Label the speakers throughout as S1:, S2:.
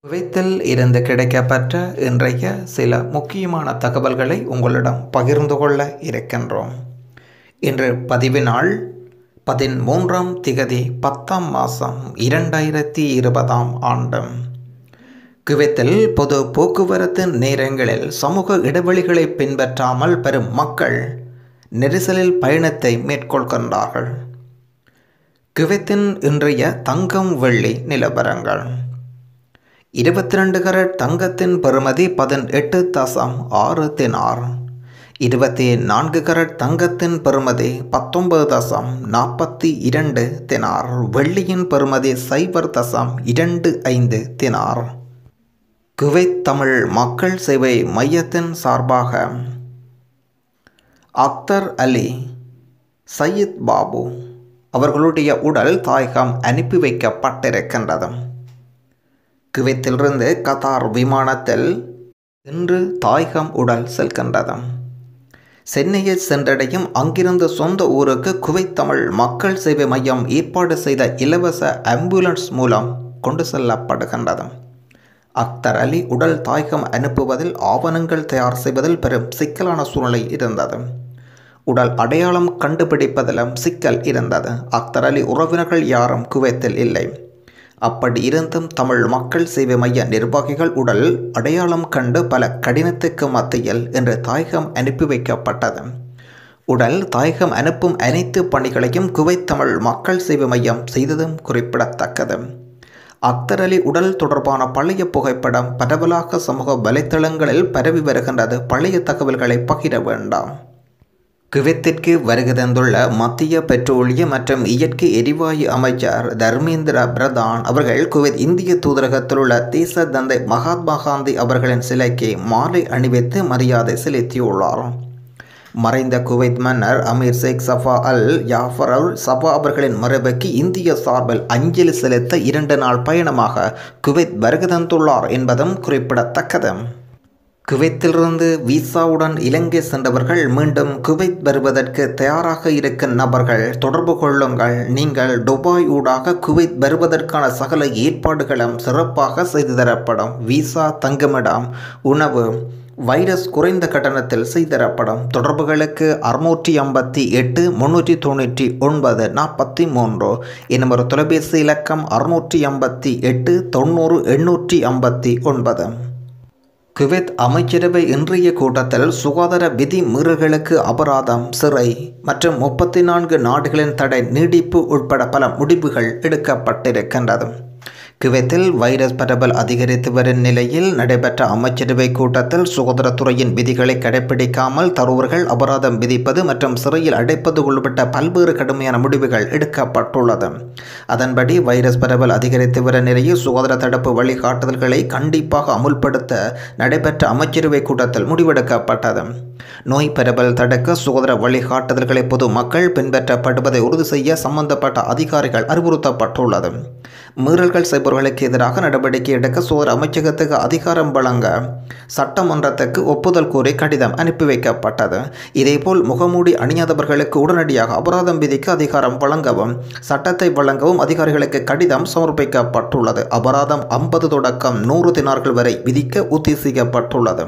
S1: குவைத்தில் இருந்து கிடைக்கப்பெற்ற இன்றைய சில முக்கியமான தகவல்களை உங்களிடம் பகிர்ந்து கொள்ள இருக்கின்றோம். இன்று பதிவு நாள் 13ஆம் திகதி 10ஆம் மாதம் 2020ஆம் ஆண்டு. குவைத்தில் பொது போக்குவரத்து நேரங்களில் சமூக இடைவெளிகளை பின்பற்றாமல் பெரும் மக்கள் நெரிசலில் பயணத்தை மேற்கொள்கின்றார்கள். குவைத்தின் இன்றைய தங்கம் வெள்ளி நிலவரங்கள். 22 கரட் தங்கத்தின் பெறுமதி 18.6 தினார். 24 கரட் தங்கத்தின் பெறுமதி 19.42 தினார். வெள்ளியின் பெறுமதி 0.25 தினார். குவைத் தமிழ் மக்கள் சேவை மையத்தின் சார்பாக அக்தர் அலி சையீத் பாபு அவர்களுடைய உடல் தாயகம் அனுப்பி வைக்கப்பட்டிருக்கின்றது. குவைத்திலிருந்து கத்தார் விமானத்தில் இன்று தாயகம் உடல் செல்கின்றது. சென்னையை சென்றடையும் அங்கிருந்து சொந்த ஊருக்கு குவைத் தமிழ் மக்கள் சேவை மையம் ஏற்பாடு செய்த இலவச ஆம்புலன்ஸ் மூலம் கொண்டு செல்லப்படுகின்றது. அக்தர் அலி உடல் தாயகம் அனுப்புவதில் ஆவணங்கள் தயார் செய்வதில் பெரும் சிக்கலான சூழ்நிலை இருந்தது. உடல் அடையாளம் கண்டுபிடிப்பதிலும் சிக்கல் இருந்தது. அக்தர் அலி உறவினர்கள் யாரும் குவைத்தில் இல்லை. அப்படி இருந்தும் தமிழ் மக்கள் சேவை மைய நிர்வாகிகள் உடல் அடையாளம் கண்டு பல கடினத்துக்கு மத்தியில் இன்று தாயகம் அனுப்பி வைக்கப்பட்டது. உடல் தாயகம் அனுப்பும் அனைத்து பணிகளையும் குவைத் தமிழ் மக்கள் சேவை மையம் செய்ததும் குறிப்பிடத்தக்கது. அக்தர் அலி உடல் தொடர்பான பழைய புகைப்படம் பரவலாக சமூக வலைத்தளங்களில் பரவி வருகின்றது. பழைய தகவல்களை பகிர வேண்டாம். குவைத்திற்கு வருகை தந்துள்ள மத்திய பெட்ரோலிய மற்றும் இயற்கை எரிவாயு அமைச்சர் தர்மேந்திர பிரதான் அவர்கள் குவைத் இந்திய தூதரகத்தில் உள்ள தேச தந்தை மகாத்மா காந்தி அவர்களின் சிலைக்கு மாலை அணிவித்து மரியாதை செலுத்தியுள்ளார். மறைந்த குவைத் மன்னர் அமீர் ஷேக் சஃபா அல் ஜாஃபர் அல் சபா அவர்களின் மறைவுக்கு இந்திய சார்பில் அஞ்சலி செலுத்த 2 நாள் பயணமாக குவைத் வருகை தந்துள்ளார் என்பதும் குறிப்பிடத்தக்கது. குவைத்திலிருந்து விசாவுடன் இலங்கை சென்றவர்கள் மீண்டும் குவைத் வருவதற்கு தயாராக இருக்கும் நபர்கள் தொடர்பு கொள்ளுங்கள். நீங்கள் துபாய் ஊடாக குவைத் வருவதற்கான சகல ஏற்பாடுகளும் சிறப்பாக செய்து தரப்படும். விசா, தங்குமிடம், உணவு, வைரஸ் குறைந்த கட்டணத்தில் செய்தரப்படும். தொடர்புகளுக்கு 658 399 43 எனும் ஒரு தொலைபேசி இலக்கம் 658 90 859. குவைத் அமைச்சரவை இன்றைய கூட்டத்தில் சுகாதார விதி மீறல்களுக்கு அபராதம், சிறை மற்றும் 34 நாடுகளின் தடை நீடிப்பு உட்பட பல முடிவுகள் எடுக்கப்பட்டிருக்கின்றது. குவைத்தில் வைரஸ் பரவல் அதிகரித்து வரும் நிலையில் நடைபெற்ற அமைச்சரவை கூட்டத்தில் சுகாதாரத்துறையின் விதிகளை கடைபிடிக்காமல் தருவர்கள் அபராதம் விதிப்பது மற்றும் சிறையில் அடைப்பது உள்ளிட்ட பல்வேறு கடுமையான முடிவுகள் எடுக்கப்பட்டுள்ளது. அதன்படி வைரஸ் பரவல் அதிகரித்து வரும் நிலையில் சுகாதார தடுப்பு வழிகாட்டுதல்களை கண்டிப்பாக அமுல்படுத்த நடைபெற்ற அமைச்சரவை கூட்டத்தில் முடிவெடுக்கப்பட்டது. நோய் பரவல் தடுக்க சுகாதார வழிகாட்டுதல்களை பொதுமக்கள் பின்பற்றப்படுவதை உறுதி செய்ய சம்பந்தப்பட்ட அதிகாரிகள் அறிவுறுத்தப்பட்டுள்ளது. மீறல்கள் செய்பவர்களுக்கு எதிராக நடவடிக்கை எடுக்க சுகாதார அமைச்சகத்துக்கு அதிகாரம் வழங்க சட்டமன்றத்துக்கு ஒப்புதல் கோரி கடிதம் அனுப்பி வைக்கப்பட்டது. இதேபோல் முகமூடி அணியாதவர்களுக்கு உடனடியாக அபராதம் விதிக்க அதிகாரம் வழங்கவும் சட்டத்தை வழங்கவும் அதிகாரிகளுக்கு கடிதம் சமர்ப்பிக்கப்பட்டுள்ளது. அபராதம் 50 தொடக்கம் 100 தினார்கள் வரை விதிக்க உத்தேசிக்கப்பட்டுள்ளது.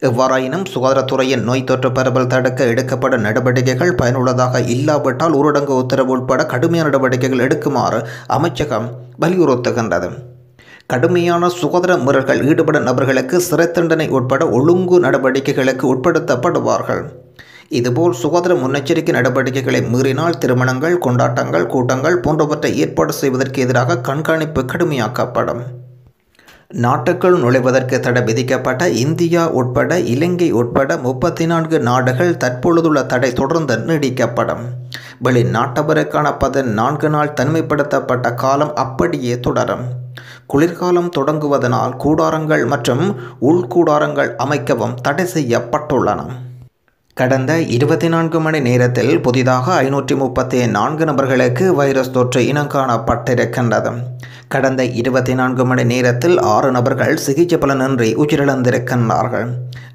S1: எவ்வாறாயினும் சுகாதாரத்துறையின் நோய் தொற்று பரவல் தடுக்க எடுக்கப்படும் நடவடிக்கைகள் பயனுள்ளதாக இல்லாவிட்டால் ஊரடங்கு உத்தரவு உட்பட கடுமையான நடவடிக்கைகள் எடுக்குமாறு அமைச்சகம் வலியுறுத்துகின்றது. கடுமையான சுகாதார மீறல்கள் ஈடுபடும் நபர்களுக்கு சிறை தண்டனை உட்பட ஒழுங்கு நடவடிக்கைகளுக்கு உட்படுத்தப்படுவார்கள். இதுபோல் சுகாதார முன்னெச்சரிக்கை நடவடிக்கைகளை மீறினால் திருமணங்கள், கொண்டாட்டங்கள், கூட்டங்கள் போன்றவற்றை ஏற்பாடு செய்வதற்கு எதிராக கண்காணிப்பு கடுமையாக்கப்படும். நாட்டுக்குள் நுழைவதற்கு தடை விதிக்கப்பட்ட இந்தியா உட்பட இலங்கை உட்பட 34 நாடுகள் தற்பொழுதுள்ள தடை தொடர்ந்து நீடிக்கப்படும். வெளிநாட்டவருக்கான 14 நாள் தனிமைப்படுத்தப்பட்ட காலம் அப்படியே தொடரும். குளிர்காலம் தொடங்குவதனால் கூடாரங்கள் மற்றும் உள்கூடாரங்கள் அமைக்கவும் தடை செய்யப்பட்டுள்ளன. கடந்த 24 மணி நேரத்தில் புதிதாக 534 நபர்களுக்கு வைரஸ் தொற்று இனங்காணப்பட்டிருக்கின்றது. கடந்த 24 மணி நேரத்தில் 6 நபர்கள் சிகிச்சை பலனின்றி உயிரிழந்திருக்கின்றார்கள்.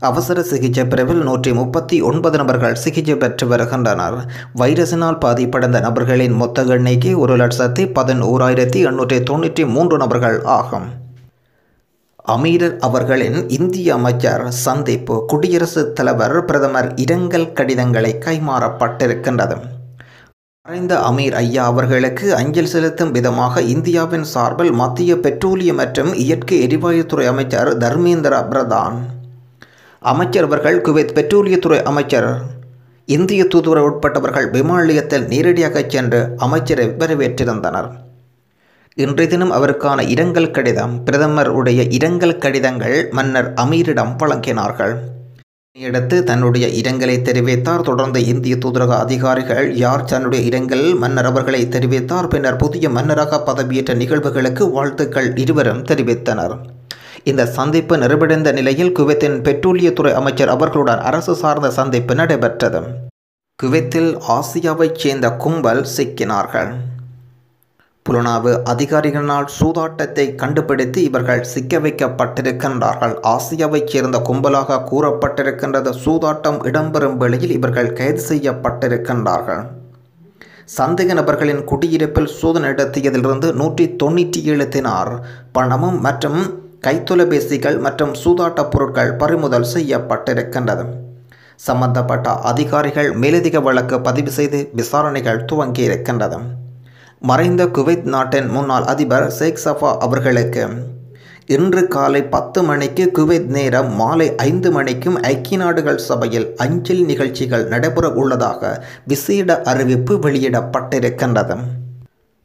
S1: அவசர சிகிச்சை பிரிவில் 139 நபர்கள் சிகிச்சை பெற்று வருகின்றனர். வைரஸினால் பாதிப்படைந்த நபர்களின் மொத்த எண்ணிக்கை 1,11,893 நபர்கள் ஆகும். அமீரர் அவர்களின் இந்திய அமைச்சர் சந்திப்பு, குடியரசுத் தலைவர் பிரதமர் இரங்கல் கடிதங்களை கைமாறப்பட்டிருக்கின்றது. மறைந்த அமீர் ஐயா அவர்களுக்கு அஞ்சல் செலுத்தும் விதமாக இந்தியாவின் சார்பில் மத்திய பெட்ரோலியம் மற்றும் இயற்கை எரிவாயுத்துறை அமைச்சர் தர்மேந்திர பிரதான் அமைச்சர் அவர்கள் குவைத் பெட்ரோலியத்துறை அமைச்சர், இந்திய தூதுவர் உட்பட்டவர்கள் விமான நிலையத்தில் நேரடியாக சென்று அமைச்சரை வரவேற்றிருந்தனர். இன்றைய தினம் அவருக்கான இரங்கல் கடிதம், பிரதமர் உடைய இரங்கல் கடிதங்கள் மன்னர் அமீரிடம் வழங்கினார்கள். அடுத்து தன்னுடைய இரங்கலை தெரிவித்தார். தொடர்ந்து இந்திய தூதரக அதிகாரிகள் யார் தன்னுடைய இரங்கல் மன்னர் அவர்களை தெரிவித்தார். பின்னர் புதிய மன்னராக பதவியேற்ற நிகழ்வுகளுக்கு வாழ்த்துக்கள் இருவரும் தெரிவித்தனர். இந்த சந்திப்பு நிறைவடைந்த நிலையில் குவைத்தின் பெட்ரோலியத்துறை அமைச்சர் அவர்களுடன் அரசு சார்ந்த சந்திப்பு நடைபெற்றது. குவைத்தில் ஆசியாவைச் சேர்ந்த கும்பல் சிக்கினார்கள். புலனாய்வு அதிகாரிகளினால் சூதாட்டத்தை கண்டுபிடித்து இவர்கள் சிக்க வைக்கப்பட்டிருக்கின்றார்கள். ஆசியாவைச் சேர்ந்த கும்பலாக கூறப்பட்டிருக்கின்றது. சூதாட்டம் இடம்பெறும் வேளையில் இவர்கள் கைது செய்யப்பட்டிருக்கின்றார்கள். சந்தேக நபர்களின் குடியிருப்பில் சோதனை நடத்தியதிலிருந்து 197 தினார் பணமும் மற்றும் கைத்தொலைபேசிகள் மற்றும் சூதாட்ட பொருட்கள் பறிமுதல் செய்யப்பட்டிருக்கின்றது. சம்பந்தப்பட்ட அதிகாரிகள் மேலதிக வழக்கு பதிவு செய்து விசாரணைகள் துவங்கியிருக்கின்றது. மறைந்த குவைத் நாட்டின் முன்னாள் அதிபர் ஷேக் சஃபா அவர்களுக்கு இன்று காலை 10 மணிக்கு குவைத் நேரம் மாலை 5 மணிக்கும் ஐக்கிய நாடுகள் சபையில் அஞ்சலி நிகழ்ச்சிகள் நடைபெற உள்ளதாக விசேட அறிவிப்பு வெளியிடப்பட்டிருக்கின்றது.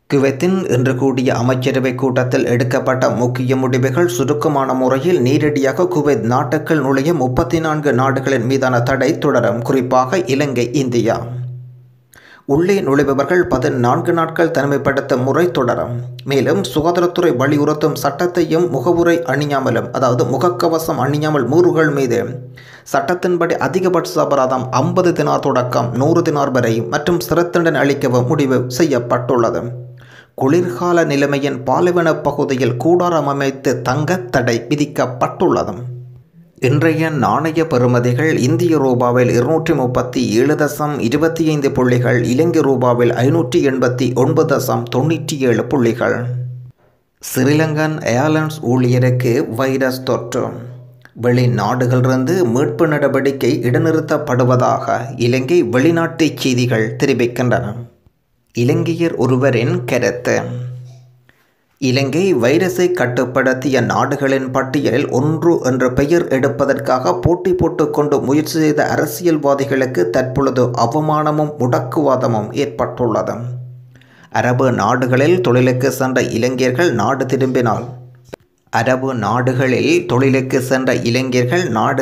S1: குவைத்தின் இன்று கூடிய அமைச்சரவை கூட்டத்தில் எடுக்கப்பட்ட முக்கிய முடிவுகள் சுருக்கமான முறையில் நேரடியாக குவைத் நாட்டுக்குள் நுழைய 34 நாடுகளின் மீதான தடை தொடரும். குறிப்பாக இலங்கை, இந்தியா. உள்ளே நுழைபவர்கள் 14 நாட்கள் தனிமைப்படுத்த முறை தொடரும். மேலும் சுகாதாரத்துறை வலியுறுத்தும் சட்டத்தையும் முகவுரை அணியாமலும், அதாவது முகக்கவசம் அணியாமல் மூறுகள் மீது சட்டத்தின்படி அதிகபட்ச அபராதம் 50 தினார் தொடக்கம் 100 தினார் வரை மற்றும் சிறை தண்டனை அளிக்கவும் முடிவு செய்யப்பட்டுள்ளது. குளிர்கால நிலைமையின் பாலைவன பகுதியில் கூடாரம் அமைத்து தங்க தடை விதிக்கப்பட்டுள்ளது. இன்றைய நாணய பெறுமதிகள்: இந்திய ரூபாவில் 237.25 புள்ளிகள், இலங்கை ரூபாவில் 589.97 புள்ளிகள். ஸ்ரீலங்கன் ஏர்லைன்ஸ் ஊழியருக்கு வைரஸ் தொற்று. வெளிநாடுகளிலிருந்து மீட்பு நடவடிக்கை இடைநிறுத்தப்படுவதாக இலங்கை வெளிநாட்டு செய்திகள் தெரிவிக்கின்றன. இலங்கையர் ஒருவரின் கருத்து: இலங்கை வைரஸை கட்டுப்படுத்திய நாடுகளின் பட்டியலில் 1 என்ற பெயர் எடுப்பதற்காக போட்டி போட்டுக்கொண்டு முயற்சி செய்த அரசியல்வாதிகளுக்கு தற்பொழுது அவமானமும் முடக்குவாதமும் ஏற்பட்டுள்ளது. அரபு நாடுகளில் தொழிலுக்கு சென்ற இளைஞர்கள் நாடு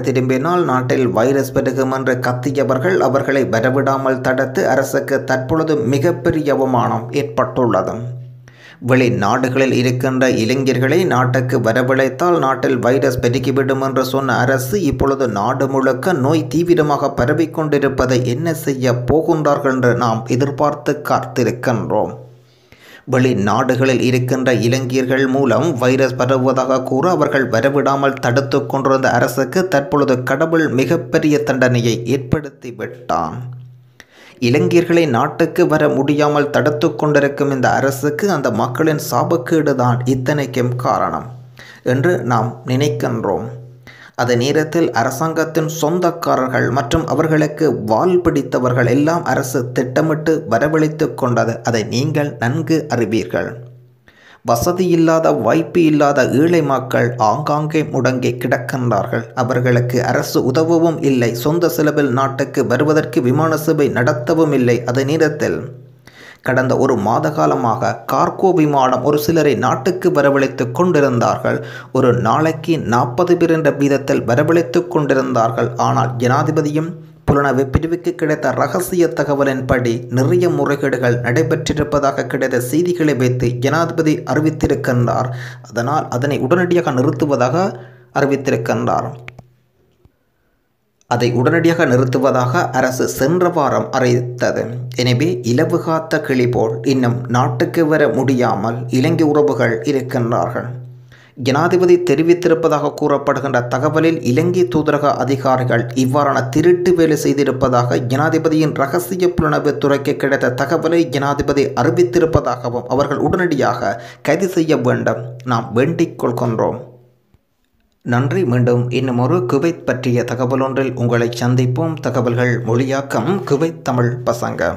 S1: திரும்பினால் நாட்டில் வைரஸ் பெருகும் என்று கத்தியவர்கள் அவர்களை வரவிடாமல் தடுத்து அரசுக்கு தற்பொழுது மிகப்பெரிய அவமானம் ஏற்பட்டுள்ளது. வெளிநாடுகளில் இருக்கின்ற இளைஞர்களை நாட்டுக்கு வரவழைத்தால் நாட்டில் வைரஸ் பெருகிவிடும் என்று சொன்ன அரசு இப்பொழுது நாடு முழுக்க நோய் தீவிரமாக பரவிக்கொண்டிருப்பதை என்ன செய்ய போகின்றார்கள் என்று நாம் எதிர்பார்த்து காத்திருக்கின்றோம். வெளிநாடுகளில் இருக்கின்ற இளைஞர்கள் மூலம் வைரஸ் பரவுவதாக கூற அவர்கள் வரவிடாமல் தடுத்து கொண்டிருந்த அரசுக்கு தற்பொழுது கடவுள் மிகப்பெரிய தண்டனையை ஏற்படுத்தி விட்டான். இளைஞர்களை நாட்டுக்கு வர முடியாமல் தடுத்து கொண்டிருக்கும் இந்த அரசுக்கு அந்த மக்களின் சாபக்கேடுதான் இத்தனைக்கும் காரணம் என்று நாம் நினைக்கின்றோம். அதே நேரத்தில் அரசாங்கத்தின் சொந்தக்காரர்கள் மற்றும் அவர்களுக்கு வால் பிடித்தவர்கள் எல்லாம் அரசு திட்டமிட்டு வரவழைத்து கொண்டது. அதை நீங்கள் நன்கு அறிவீர்கள். வசதி இல்லாத, வாய்ப்பு இல்லாத ஏழை மக்கள் ஆங்காங்கே முடங்கி கிடக்கின்றார்கள். அவர்களுக்கு அரசு உதவவும் இல்லை, சொந்த செலவில் நாட்டுக்கு வருவதற்கு விமான சேவை நடத்தவும் இல்லை. அதே நேரத்தில் கடந்த 1 மாத காலமாக கார்கோ விமானம் ஒரு சிலரை நாட்டுக்கு வரவழைத்து கொண்டிருந்தார்கள். ஒரு நாளைக்கு 40 பேர் என்ற வீதத்தில் வரவழைத்து கொண்டிருந்தார்கள். ஆனால் ஜனாதிபதியும் புலனாய்வு பிரிவுக்கு கிடைத்த ரகசிய தகவலின்படி நிறைய முறைகேடுகள் நடைபெற்றிருப்பதாக கிடைத்த செய்திகளை வைத்து ஜனாதிபதி அறிவித்திருக்கின்றார். அதனால் அதனை உடனடியாக நிறுத்துவதாக அறிவித்திருக்கின்றார். அதை உடனடியாக நிறுத்துவதாக அரசு சென்ற வாரம் அறிவித்தது. எனவே இலவு காத்த கிளி போல் இன்னும் நாட்டுக்கு வர முடியாமல் இலங்கை உறவுகள் இருக்கின்றார்கள். ஜனாதிபதி தெரிவித்திருப்பதாக கூறப்படுகின்ற தகவலில் இலங்கை தூதரக அதிகாரிகள் இவ்வாறான திருட்டு வேலை செய்திருப்பதாக ஜனாதிபதியின் இரகசிய புலனாய்வு துறைக்கு கிடைத்த தகவலை ஜனாதிபதி அறிவித்திருப்பதாகவும் அவர்கள் உடனடியாக கைது செய்ய வேண்டும் நாம் வேண்டிக் கொள்கின்றோம். நன்றி. மீண்டும் இன்னும் ஒரு குவைத் பற்றிய தகவல் ஒன்றில் உங்களை சந்திப்போம். தகவல்கள் மொழியாக்கம் குவைத் தமிழ் பசங்க.